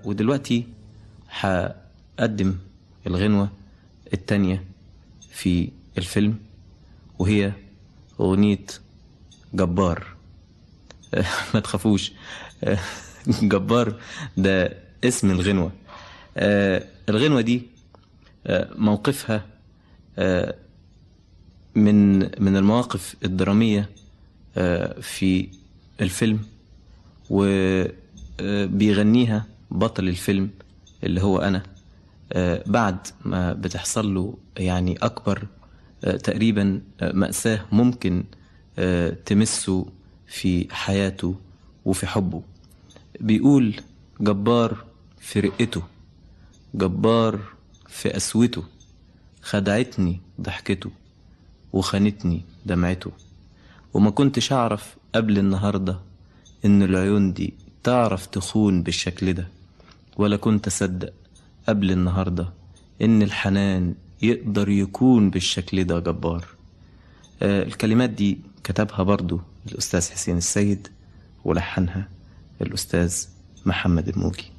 ودلوقتي هقدم الغنوة التانية في الفيلم، وهي أغنية جبار. ما تخافوش، جبار ده اسم الغنوة. الغنوة دي موقفها من المواقف الدرامية في الفيلم، وبيغنيها بطل الفيلم اللي هو أنا، بعد ما بتحصل له يعني أكبر تقريبا مأساة ممكن تمسه في حياته وفي حبه. بيقول جبار في رقته، جبار في قسوته، خدعتني ضحكته وخانتني دمعته، وما كنتش أعرف قبل النهاردة إن العيون دي تعرف تخون بالشكل ده، ولا كنت أصدق قبل النهاردة إن الحنان يقدر يكون بالشكل ده جبار. الكلمات دي كتبها برضو الأستاذ حسين السيد، ولحنها الأستاذ محمد الموجي.